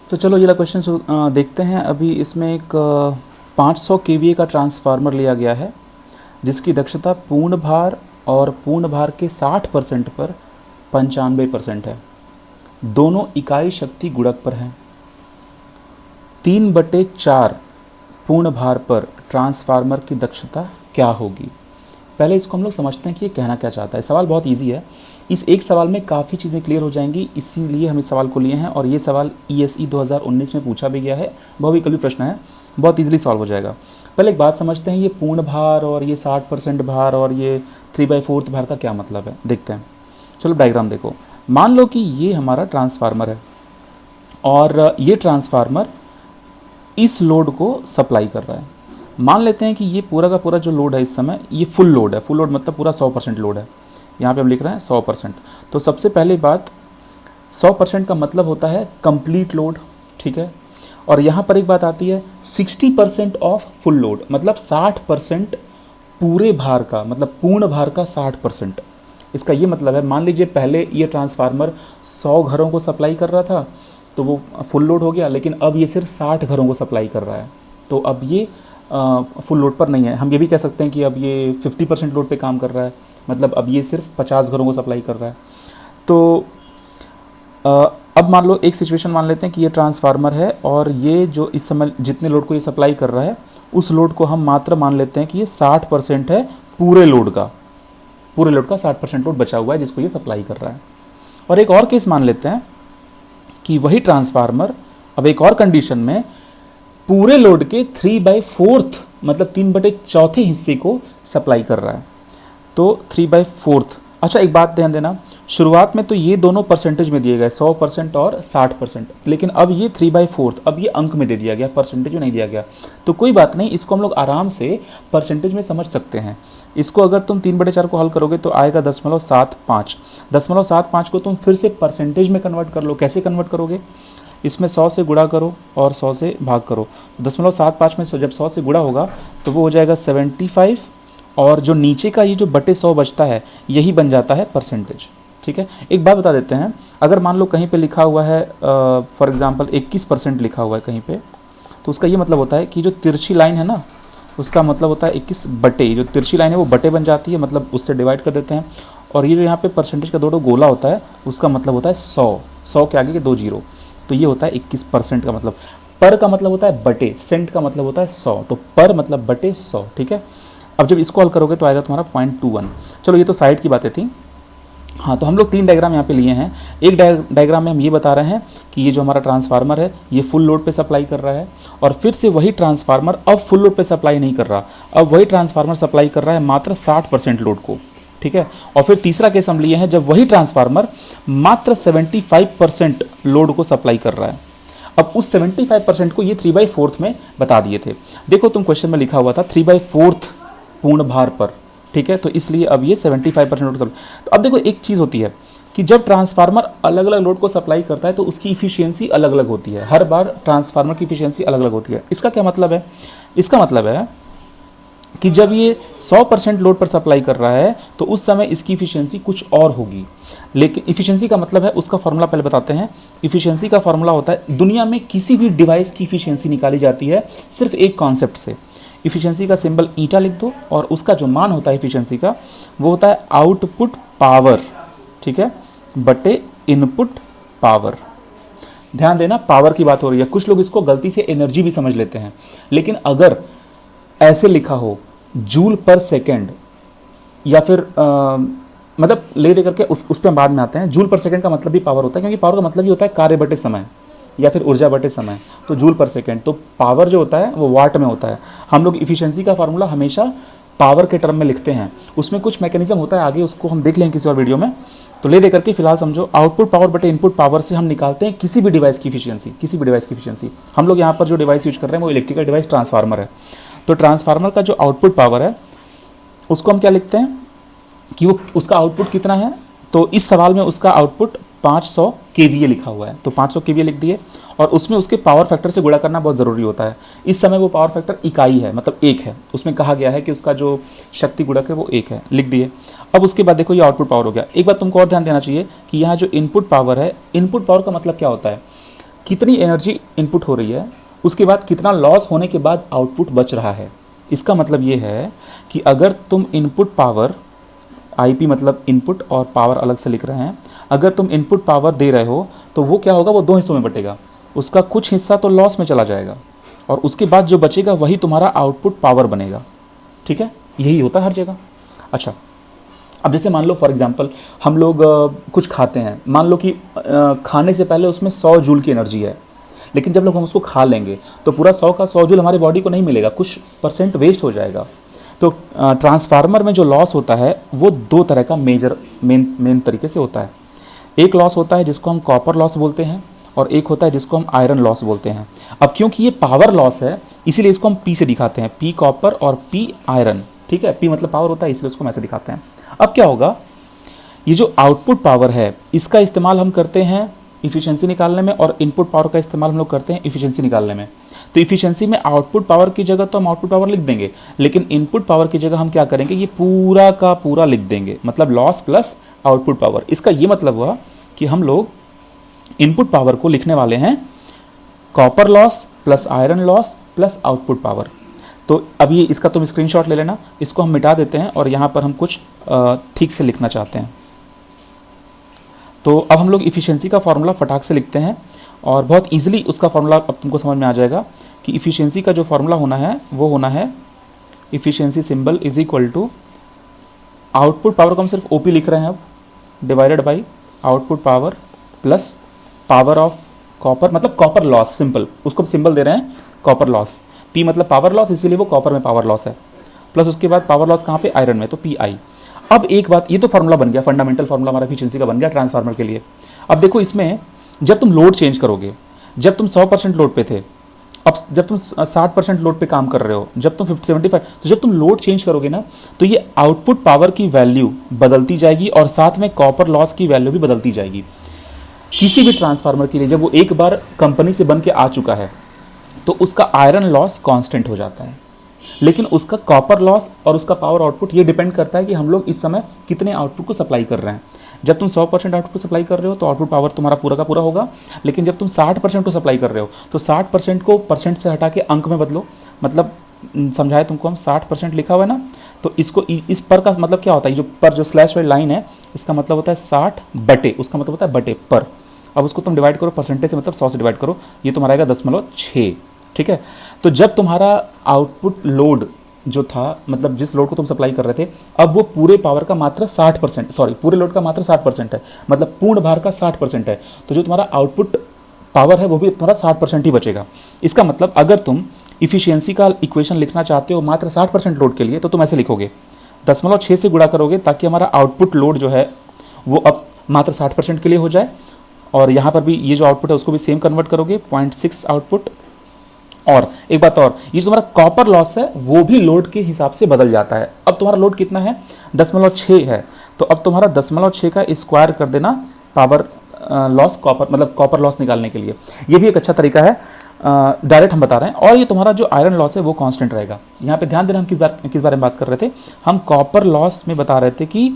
तो चलो ये वाला क्वेश्चन देखते हैं। अभी इसमें एक 500 केवीए का ट्रांसफार्मर लिया गया है जिसकी दक्षता पूर्ण भार और पूर्ण भार के 60% पर 95% है। दोनों इकाई शक्ति गुणक पर हैं। 3/4 पूर्ण भार पर ट्रांसफार्मर की दक्षता क्या होगी। पहले इसको हम लोग समझते हैं कि ये कहना क्या चाहता है। सवाल बहुत इजी है। इस एक सवाल में काफ़ी चीज़ें क्लियर हो जाएंगी, इसीलिए हम इस सवाल को लिए हैं। और ये सवाल ESE 2019 में पूछा भी गया है, बहुविकल्पी प्रश्न है, बहुत इजीली सॉल्व हो जाएगा। पहले एक बात समझते हैं, ये पूर्ण भार और ये 60% भार और ये 3/4 भार का क्या मतलब है, देखते हैं। चलो डायग्राम देखो। मान लो कि ये हमारा ट्रांसफार्मर है और ये ट्रांसफार्मर इस लोड को सप्लाई कर रहा है। मान लेते हैं कि ये पूरा का पूरा जो लोड है इस समय ये फुल लोड है। फुल लोड मतलब पूरा 100% लोड है। यहाँ पे हम लिख रहे हैं 100%। तो सबसे पहली बात, 100% का मतलब होता है कंप्लीट लोड, ठीक है। और यहाँ पर एक बात आती है 60% ऑफ फुल लोड, मतलब 60% पूरे भार का, मतलब पूर्ण भार का 60%। इसका ये मतलब है, मान लीजिए पहले ये ट्रांसफार्मर 100 घरों को सप्लाई कर रहा था तो वो फुल लोड हो गया, लेकिन अब ये सिर्फ 60 घरों को सप्लाई कर रहा है, तो अब ये फुल लोड पर नहीं है। हम ये भी कह सकते हैं कि अब ये 50% लोड पे काम कर रहा है, मतलब अब ये सिर्फ 50 घरों को सप्लाई कर रहा है। तो अब मान लो एक सिचुएशन मान लेते हैं कि ये ट्रांसफार्मर है और ये जो इस समय जितने लोड को ये सप्लाई कर रहा है उस लोड को हम मात्र मान लेते हैं कि ये 60% है पूरे लोड का। पूरे लोड का 60% लोड बचा हुआ है जिसको ये सप्लाई कर रहा है। और एक और केस मान लेते हैं कि वही ट्रांसफार्मर अब एक और कंडीशन में पूरे लोड के 3/4 मतलब 3/4 हिस्से को सप्लाई कर रहा है। तो 3/4। अच्छा एक बात ध्यान देना, शुरुआत में तो ये दोनों परसेंटेज में दिए गए 100% और 60%, लेकिन अब ये 3/4 अब ये अंक में दे दिया गया, परसेंटेज में नहीं दिया गया। तो कोई बात नहीं, इसको हम लोग आराम से परसेंटेज में समझ सकते हैं। इसको अगर तुम 3/4 को हल करोगे तो आएगा 0.75। 0.75 को तुम फिर से परसेंटेज में कन्वर्ट कर लो। कैसे कन्वर्ट करोगे, इसमें 100 से गुणा करो और 100 से भाग करो। 0.75 में जब 100 से गुणा होगा तो वो हो जाएगा 75, और जो नीचे का ये जो बटे 100 बचता है यही बन जाता है परसेंटेज, ठीक है। एक बात बता देते हैं, अगर मान लो कहीं पे लिखा हुआ है फॉर एग्जांपल 21% लिखा हुआ है कहीं पे, तो उसका ये मतलब होता है कि जो तिरछी लाइन है ना उसका मतलब होता है 21 बटे, जो तिरछी लाइन है वो बटे बन जाती है, मतलब उससे डिवाइड कर देते हैं। और ये जो यहाँ पे परसेंटेज का दो गोला होता है उसका मतलब होता है 100 के आगे के 2 जीरो, तो ये होता है 21% का मतलब। पर का मतलब होता है बटे, सेंट का मतलब होता है 100, तो पर मतलब बटे 100, ठीक है। अब जब इसको हल करोगे तो आएगा तुम्हारा 0.21। चलो ये तो साइड की बातें थी। हाँ, तो हम लोग 3 डायग्राम यहाँ पे लिए हैं। एक डायग्राम में हम ये बता रहे हैं कि ये जो हमारा ट्रांसफार्मर है ये फुल लोड पे सप्लाई कर रहा है, और फिर से वही ट्रांसफार्मर अब फुल लोड पे सप्लाई नहीं कर रहा, अब वही ट्रांसफार्मर सप्लाई कर रहा है मात्र 60% लोड को, ठीक है। और फिर तीसरा केस हम लिए हैं जब वही ट्रांसफार्मर मात्र 75% लोड को सप्लाई कर रहा है। अब उस 75% को ये 3/4 में बता दिए थे। देखो तुम क्वेश्चन में लिखा हुआ था 3/4 पूर्ण भार पर, ठीक है, तो इसलिए अब ये 75% लोड सप्लाई। तो अब देखो एक चीज़ होती है कि जब ट्रांसफार्मर अलग अलग लोड को सप्लाई करता है तो उसकी इफिशियंसी अलग अलग होती है। हर बार ट्रांसफार्मर की इफिशियंसी अलग अलग होती है। इसका क्या मतलब है, इसका मतलब है कि जब ये 100% लोड पर सप्लाई कर रहा है तो उस समय इसकी इफिशियंसी कुछ और होगी। लेकिन इफिशियंसी का मतलब है, उसका फॉर्मूला पहले बताते हैं। इफिशियंसी का फॉर्मूला होता है, दुनिया में किसी भी डिवाइस की इफिशियंसी निकाली जाती है सिर्फ एक कॉन्सेप्ट से। इफिशियंसी का सिंबल ईटा लिख दो और उसका जो मान होता है इफिशियंसी का वो होता है आउटपुट पावर, ठीक है, बटे इनपुट पावर। ध्यान देना, पावर की बात हो रही है। कुछ लोग इसको गलती से एनर्जी भी समझ लेते हैं, लेकिन अगर ऐसे लिखा हो जूल पर सेकेंड या फिर मतलब ले दे करके उस पर हम बाद में आते हैं। जूल पर सेकेंड का मतलब भी पावर होता है, क्योंकि पावर का मतलब ही होता है कार्य बटे समय या फिर ऊर्जा बटे समय। तो जूल पर सेकेंड, तो पावर जो होता है वो वाट में होता है। हम लोग इफिशियंसी का फार्मूला हमेशा पावर के टर्म में लिखते हैं। उसमें कुछ मैकेनिज्म होता है आगे, उसको हम देख लेंगे किसी और वीडियो में। तो ले दे करके फिलहाल समझो, आउटपुट पावर बटे इनपुट पावर से हम निकालते हैं किसी भी डिवाइस की इफिशियंसी, किसी भी डिवाइस की इफिशियंसी। हम लोग यहाँ पर जो डिवाइस यूज कर रहे हैं वो इलेक्ट्रिकल डिवाइस ट्रांसफार्मर है। तो ट्रांसफार्मर का जो आउटपुट पावर है उसको हम क्या लिखते हैं कि वो उसका आउटपुट कितना है। तो इस सवाल में उसका आउटपुट 500 केवीए लिखा हुआ है, तो 500 केवीए लिख दिए, और उसमें उसके पावर फैक्टर से गुणा करना बहुत ज़रूरी होता है। इस समय वो पावर फैक्टर इकाई है, मतलब 1 है। उसमें कहा गया है कि उसका जो शक्ति गुणक है वो 1 है, लिख दिए। अब उसके बाद देखो ये आउटपुट पावर हो गया। एक बात तुमको और ध्यान देना चाहिए कि यहाँ जो इनपुट पावर है, इनपुट पावर का मतलब क्या होता है। कितनी एनर्जी इनपुट हो रही है, उसके बाद कितना लॉस होने के बाद आउटपुट बच रहा है। इसका मतलब ये है कि अगर तुम इनपुट पावर, आईपी मतलब इनपुट और पावर अलग से लिख रहे हैं, अगर तुम इनपुट पावर दे रहे हो तो वो क्या होगा, वो दो हिस्सों में बटेगा। उसका कुछ हिस्सा तो लॉस में चला जाएगा और उसके बाद जो बचेगा वही तुम्हारा आउटपुट पावर बनेगा। ठीक है, यही होता है हर जगह। अच्छा, अब जैसे मान लो फॉर एग्जांपल हम लोग कुछ खाते हैं, मान लो कि खाने से पहले उसमें 100 जूल की एनर्जी है, लेकिन जब लोग हम उसको खा लेंगे तो पूरा 100 का 100 जूल हमारी बॉडी को नहीं मिलेगा, कुछ परसेंट वेस्ट हो जाएगा। तो ट्रांसफार्मर में जो लॉस होता है वो दो तरह का मेन तरीके से होता है। एक लॉस होता है जिसको हम कॉपर लॉस बोलते हैं और एक होता है जिसको हम आयरन लॉस बोलते हैं। अब क्योंकि ये पावर लॉस है इसीलिए इसको हम पी से दिखाते हैं, पी कॉपर और पी आयरन। ठीक है, पी मतलब पावर होता है इसलिए उसको हम ऐसे दिखाते हैं। अब क्या होगा, ये जो आउटपुट पावर है इसका इस्तेमाल हम करते हैं इफिशिएंसी निकालने में और इनपुट पावर का इस्तेमाल हम लोग करते हैं इफिशिएंसी निकालने में। तो इफिशिएंसी में आउटपुट पावर की जगह तो हम आउटपुट पावर लिख देंगे, लेकिन इनपुट पावर की जगह हम क्या करेंगे, ये पूरा का पूरा लिख देंगे, मतलब लॉस प्लस आउटपुट पावर। इसका ये मतलब हुआ कि हम लोग इनपुट पावर को लिखने वाले हैं copper loss plus iron loss plus output power. तो अब ये इसका तुम स्क्रीनशॉट ले लेना, इसको हम मिटा देते हैं और यहाँ पर हम कुछ ठीक से लिखना चाहते हैं। तो अब हम लोग इफिशिएंसी का फॉर्मूला फटाक से लिखते हैं और बहुत इजीली उसका फॉर्मूला अब तुमको समझ में आ जाएगा कि इफिशिएंसी का जो फॉर्मूला होना है वो होना है efficiency symbol is equal to output power को हम सिर्फ ओपी लिख रहे हैं अब, divided by output power plus power of copper, मतलब कॉपर लॉस, सिंपल उसको सिंबल दे रहे हैं कॉपर लॉस। पी मतलब पावर लॉस, इसीलिए वो कॉपर में पावर लॉस है, प्लस उसके बाद पावर लॉस कहाँ पे, आयरन में, तो पी आई। अब एक बात, ये तो फार्मूला बन गया, फंडामेंटल फार्मूला हमारा एफिशिएंसी का बन गया ट्रांसफार्मर के लिए। अब देखो इसमें जब तुम लोड चेंज करोगे, जब तुम 100% लोड पे थे, अब जब तुम 60% लोड पे काम कर रहे हो, जब तुम 75, तो जब तुम लोड चेंज करोगे ना तो ये आउटपुट पावर की वैल्यू बदलती जाएगी और साथ में कॉपर लॉस की वैल्यू भी बदलती जाएगी। किसी भी ट्रांसफार्मर के लिए जब वो एक बार कंपनी से बन के आ चुका है तो उसका आयरन लॉस कांस्टेंट हो जाता है, लेकिन उसका कॉपर लॉस और उसका पावर आउटपुट ये डिपेंड करता है कि हम लोग इस समय कितने आउटपुट को सप्लाई कर रहे हैं। जब तुम 100% आउटपुट को सप्लाई कर रहे हो तो आउटपुट पावर तुम्हारा पूरा का पूरा होगा, लेकिन जब तुम 60% को सप्लाई कर रहे हो तो 60% को परसेंट से हटा के अंक में बदलो। मतलब समझाए तुमको, हम 60% लिखा हुआ है ना, तो इसको इस पर का मतलब क्या होता है, जो पर जो स्लैश वाली लाइन है इसका मतलब होता है 60 बटे, उसका मतलब होता है बटे पर। अब उसको तुम डिवाइड करो परसेंटेज से, मतलब 100 से डिवाइड करो, ये तुम्हारा आएगा 10.6। ठीक है, तो जब तुम्हारा आउटपुट लोड जो था, मतलब जिस लोड को तुम सप्लाई कर रहे थे, अब वो पूरे पावर का मात्र 60%, सॉरी पूरे लोड का मात्र 60% है, मतलब पूर्ण भार का 60% है, तो जो तुम्हारा आउटपुट पावर है वो भी तुम्हारा 60% ही बचेगा। इसका मतलब अगर तुम इफिशियंसी का इक्वेशन लिखना चाहते हो मात्र 60% लोड के लिए तो तुम ऐसे लिखोगे, 10.6 से गुणा करोगे ताकि हमारा आउटपुट लोड जो है वो अब मात्र 60% के लिए हो जाए, और यहाँ पर भी ये जो आउटपुट है उसको भी सेम कन्वर्ट करोगे 0.6 आउटपुट। और एक बात और, ये जो तुम्हारा कॉपर लॉस है वो भी लोड के हिसाब से बदल जाता है। अब तुम्हारा लोड कितना है, 10.6 है, तो अब तुम्हारा 10.6 का स्क्वायर कर देना पावर लॉस कॉपर, मतलब कॉपर लॉस निकालने के लिए। ये भी एक अच्छा तरीका है, डायरेक्ट हम बता रहे हैं। और ये तुम्हारा जो आयरन लॉस है वो कांस्टेंट रहेगा। यहाँ पे ध्यान देना, हम किस बारे में बात कर रहे थे, हम कॉपर लॉस में बता रहे थे कि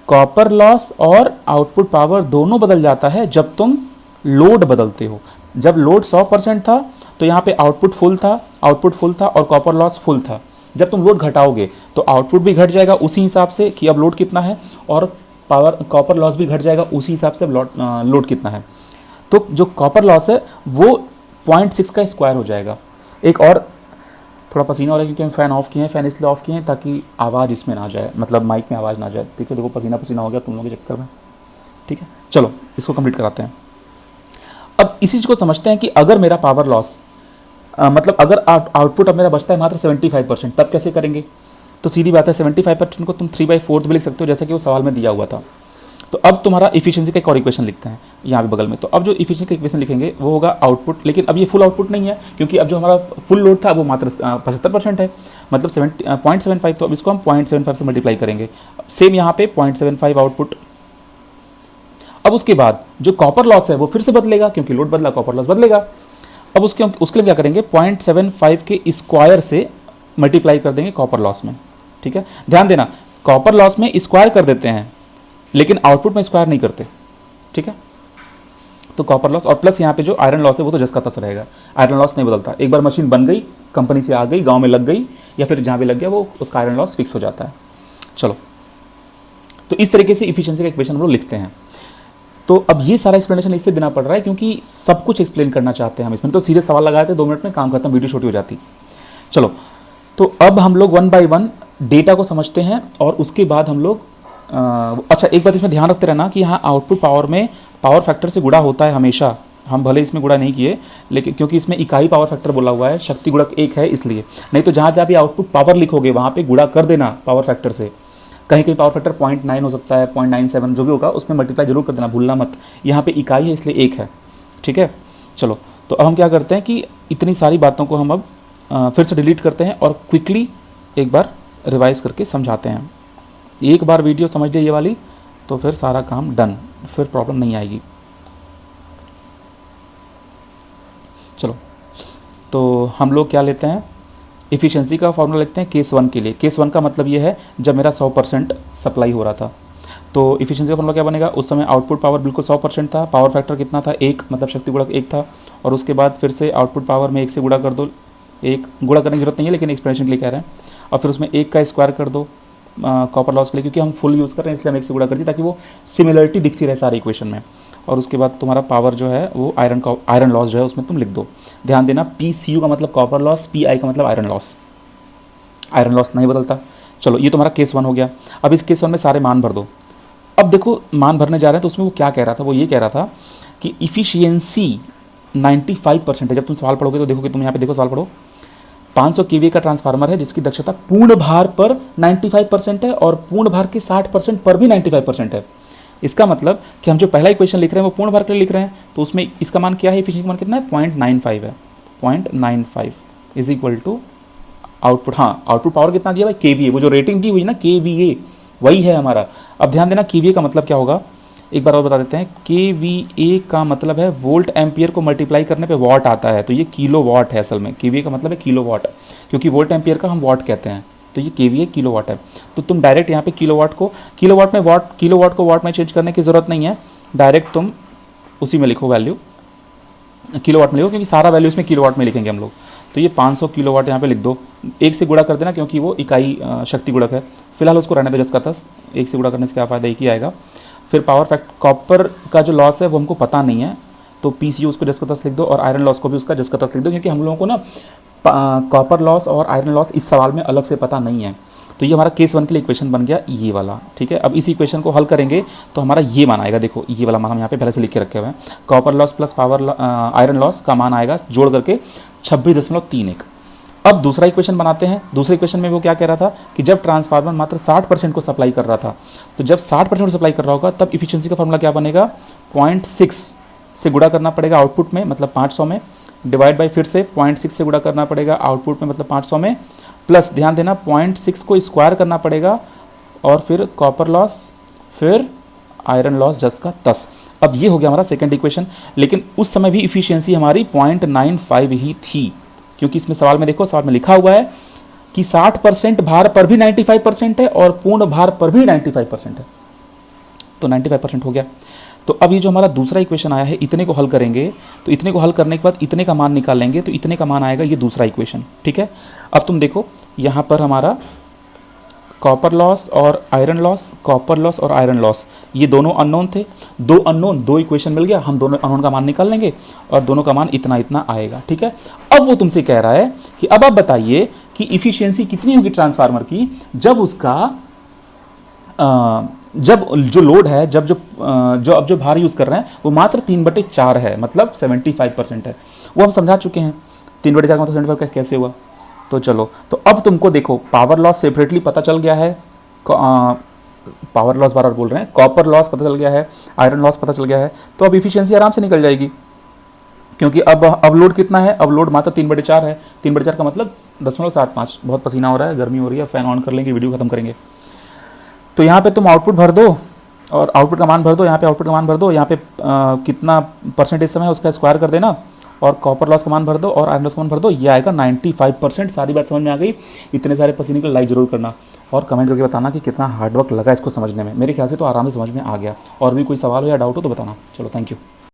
कॉपर लॉस और आउटपुट पावर दोनों बदल जाता है जब तुम लोड बदलते हो। जब लोड 100% था तो यहाँ पे आउटपुट फुल था और कॉपर लॉस फुल था। जब तुम लोड घटाओगे तो आउटपुट भी घट जाएगा उसी हिसाब से कि अब लोड कितना है, और पावर कॉपर लॉस भी घट जाएगा उसी हिसाब से लोड कितना है। तो जो कॉपर लॉस है वो 0.6 का स्क्वायर हो जाएगा। एक और, थोड़ा पसीना हो रहा है क्योंकि हम फ़ैन ऑफ किए हैं, फ़ैन इसलिए ऑफ किए हैं ताकि आवाज़ इसमें ना जाए, मतलब माइक में आवाज़ ना जाए। ठीक है, देखो पसीना हो गया तुम लोगों के चक्कर में। ठीक है, चलो इसको कंप्लीट कराते हैं। अब इसी चीज़ को समझते हैं कि अगर मेरा पावर लॉस मतलब अगर आउटपुट अब मेरा बचता है मात्र 75%, तब कैसे करेंगे। तो सीधी बात है, 75% को तुम 3/4 भी लिख सकते हो जैसा कि वो सवाल में दिया हुआ था। तो अब तुम्हारा इफिशिएंसी का एक और इक्वेशन लिखते हैं यहाँ पे बगल में। तो अब जो इफिशिएंसी का इक्वेशन लिखेंगे वो होगा आउटपुट, लेकिन अब ये फुल आउटपुट नहीं है क्योंकि अब जो हमारा फुल लोड था वो मात्र 75% है, मतलब 0.75, तो अब इसको हम 0.75 से मल्टीप्लाई करेंगे। सेम यहाँ पे 0.75 आउटपुट। अब उसके बाद जो कॉपर लॉस है वो फिर से बदलेगा क्योंकि लोड बदला, कॉपर लॉस बदलेगा। अब उसके लिए क्या करेंगे, 0.75 के स्क्वायर से मल्टीप्लाई कर देंगे कॉपर लॉस में। ठीक है, ध्यान देना, कॉपर लॉस में स्क्वायर कर देते हैं लेकिन आउटपुट में स्क्वायर नहीं करते। ठीक है, तो कॉपर लॉस और प्लस यहाँ पे जो आयरन लॉस है वो तो जस का तस रहेगा, आयरन लॉस नहीं बदलता। एक बार मशीन बन गई, कंपनी से आ गई, गांव में लग गई या फिर जहाँ भी लग गया, वो उसका आयरन लॉस फिक्स हो जाता है। चलो, तो इस तरीके से इफिशियंसी का इक्वेशन हम लोग लिखते हैं। तो अब ये सारा एक्सप्लेनेशन इससे देना पड़ रहा है क्योंकि सब कुछ एक्सप्लेन करना चाहते हैं हम इसमें, तो सीधे सवाल लगाए थे 2 मिनट में काम खत्म, वीडियो छोटी हो जाती। चलो, तो अब हम लोग 1 बाय 1 डेटा को समझते हैं और उसके बाद हम लोग अच्छा एक बात इसमें ध्यान रखते रहना कि यहाँ आउटपुट पावर में पावर फैक्टर से गुणा होता है हमेशा। हम भले इसमें गुणा नहीं किए, लेकिन क्योंकि इसमें इकाई पावर फैक्टर बोला हुआ है, शक्ति गुणक 1 है इसलिए। नहीं तो जहाँ जहाँ भी आउटपुट पावर लिखोगे वहाँ पे गुणा कर देना पावर फैक्टर से। कहीं कहीं पावर फैक्टर 0.9 हो सकता है, 0.97 जो भी होगा उसमें मल्टीप्लाई जरूर कर देना, भूलना मत। यहाँ पे इकाई है इसलिए 1 है, ठीक है। चलो, तो अब हम क्या करते हैं कि इतनी सारी बातों को हम अब फिर से डिलीट करते हैं और क्विकली एक बार रिवाइज करके समझाते हैं। एक बार वीडियो समझ लिए ये वाली तो फिर सारा काम डन, फिर प्रॉब्लम नहीं आएगी। चलो, तो हम लोग क्या लेते हैं, इफ़िशियंसी का फॉर्मूला लिखते हैं केस 1 के लिए। केस 1 का मतलब ये है जब मेरा 100% सप्लाई हो रहा था, तो इफ़िशियंसी का फॉर्मूला क्या बनेगा, उस समय आउटपुट पावर बिल्कुल 100% था, पावर फैक्टर कितना था 1, मतलब शक्ति गुणक 1 था, और उसके बाद फिर से आउटपुट पावर में 1 से गुणा कर दो, 1 गुणा करने की जरूरत नहीं है लेकिन एक्सप्रेशन के लिए कह रहे हैं, और फिर उसमें 1 का स्क्वायर कर दो कॉपर लॉस के लिए, क्योंकि हम फुल यूज़ कर रहे हैं इसलिए हम 1 से गुणा कर दिए ताकि वो सिमिलरिटी दिखती रहे सारे इक्वेशन में। और उसके बाद तुम्हारा पावर जो है वो आयरन लॉस जो है उसमें तुम लिख दो। ध्यान देना, PCU का मतलब कॉपर लॉस, PI का मतलब आयरन लॉस, आयरन लॉस नहीं बदलता। चलो, ये तुम्हारा केस 1 हो गया। अब इस केस 1 में सारे मान भर दो। अब देखो मान भरने जा रहे हैं तो उसमें वो क्या कह रहा था, वो ये कह रहा था कि इफ़िशियंसी 95% है। जब तुम सवाल पढ़ोगे तो देखो कि तुम यहाँ पे देखो सवाल पढ़ो, 500 kVA का ट्रांसफार्मर है जिसकी दक्षता पूर्ण भार पर 95% है और पूर्ण भार के 60% पर भी 95% है। इसका मतलब कि हम जो पहला इक्वेशन लिख रहे हैं वो पूर्ण भार के लिए लिख रहे हैं, तो उसमें इसका मान क्या है, इफिशिएंसी का मान कितना है, 0.95 है। 0.95 इज इक्वल टू आउटपुट, हाँ आउटपुट पावर कितना दिया भाई, KVA, वो जो रेटिंग दी हुई ना KVA वही है हमारा। अब ध्यान देना KVA का मतलब क्या होगा, एक बार और बता देते हैं। KVA का मतलब है वोल्ट एम्पियर को मल्टीप्लाई करने पे वॉट आता है, तो ये किलो वॉट है असल में। KVA का मतलब है किलो वॉट, क्योंकि वोल्ट एम्पियर का हम वॉट कहते हैं, तो ये KVA किलो वॉट है। तो तुम डायरेक्ट यहाँ पे किलो वॉट को किलो वॉट में किलो वॉट को वॉट में चेंज करने की जरूरत नहीं है, डायरेक्ट तुम उसी में लिखो वैल्यू, किलो वॉट में लिखो, क्योंकि सारा वैल्यू इसमें किलो वॉट में लिखेंगे हम लोग। तो ये 500 किलो वाट यहाँ पे लिख दो, 1 से गुणा कर देना क्योंकि वो इकाई शक्ति गुणक है। फिलहाल उसको रहने दो जस का तस, 1 से गुणा करने से क्या फ़ायदा, एक ही आएगा। फिर पावर फैक्ट कॉपर का जो लॉस है वो हमको पता नहीं है, तो PCU उसको जस का तस लिख दो और आयरन लॉस को भी उसका जस का तस लिख दो, क्योंकि हम लोगों को ना कॉपर लॉस और आयरन लॉस इस सवाल में अलग से पता नहीं है। तो ये हमारा केस 1 के लिए इक्वेशन बन गया ये वाला, ठीक है। अब इस इक्वेशन को हल करेंगे तो हमारा ये मान आएगा, देखो ये वाला मान हम यहाँ पे पहले से लिख के रखे हुए हैं। Copper loss plus iron loss का मान आएगा जोड़ करके 26.31। अब दूसरा इक्वेशन बनाते हैं। दूसरे इक्वेशन में वो क्या कह रहा था कि जब ट्रांसफार्मर मात्र 60% को सप्लाई कर रहा था, तो जब 60% को सप्लाई कर रहा होगा तब इफिशियंसी का फॉर्मूला क्या बनेगा, 0.6 से गुणा करना पड़ेगा आउटपुट में, मतलब 500 में, डिवाइड बाई फिर से 0.6 से गुणा करना पड़ेगा आउटपुट में, मतलब 500 में, प्लस ध्यान देना 0.6 को स्क्वायर करना पड़ेगा और फिर कॉपर लॉस, फिर आयरन लॉस जस का तस। अब ये हो गया हमारा सेकंड इक्वेशन। लेकिन उस समय भी इफिशियंसी हमारी 0.95 ही थी, क्योंकि इसमें सवाल में देखो, सवाल में लिखा हुआ है कि 60% भार पर भी 95% है और पूर्ण भार पर भी 95% है, तो 95% हो गया। तो अब ये जो हमारा दूसरा इक्वेशन आया है, इतने को हल करेंगे, तो इतने को हल करने के बाद इतने का मान निकालेंगे, तो इतने का मान आएगा ये दूसरा इक्वेशन, ठीक है। अब तुम देखो यहाँ पर हमारा कॉपर लॉस और आयरन लॉस, कॉपर लॉस और आयरन लॉस, ये दोनों अननोन थे। दो अननोन, दो इक्वेशन मिल गया, हम दोनों अननोन का मान निकाल लेंगे और दोनों का मान इतना इतना आएगा, ठीक है। अब वो तुमसे कह रहा है कि अब आप बताइए कि इफिशियंसी कितनी होगी ट्रांसफार्मर की जब उसका जब जो लोड है, अब जो भार यूज़ कर रहे हैं वो मात्र 3/4 है, मतलब 75% है। वो हम समझा चुके हैं, 3/4 का मतलब 75 कैसे हुआ। तो चलो, तो अब तुमको देखो पावर लॉस सेपरेटली पता चल गया है, पावर लॉस बार बार बोल रहे हैं, कॉपर लॉस पता चल गया है, आयरन लॉस पता चल गया है, तो अब इफिशियंसी आराम से निकल जाएगी, क्योंकि अब लोड कितना है, अब लोड मात्र 3/4 है। 3/4 का मतलब 0.75। बहुत पसीना हो रहा है, गर्मी हो रही है, फैन ऑन कर लेंगे, वीडियो खत्म करेंगे। तो यहाँ पे तुम आउटपुट भर दो और आउटपुट का मान भर दो, यहाँ पे आउटपुट का मान भर दो, यहाँ पे कितना परसेंटेज समय है उसका स्क्वायर कर देना और कॉपर लॉस का मान भर दो और आयरन लॉस का मान भर दो, ये आएगा 95%। सारी बात समझ में आ गई। इतने सारे पसीने के लाइक जरूर करना और कमेंट करके बताना कि कितना हार्डवर्क लगा इसको समझने में। मेरे ख्याल से तो आराम से समझ में आ गया। और भी कोई सवाल हो या डाउट हो तो बताना। चलो, थैंक यू।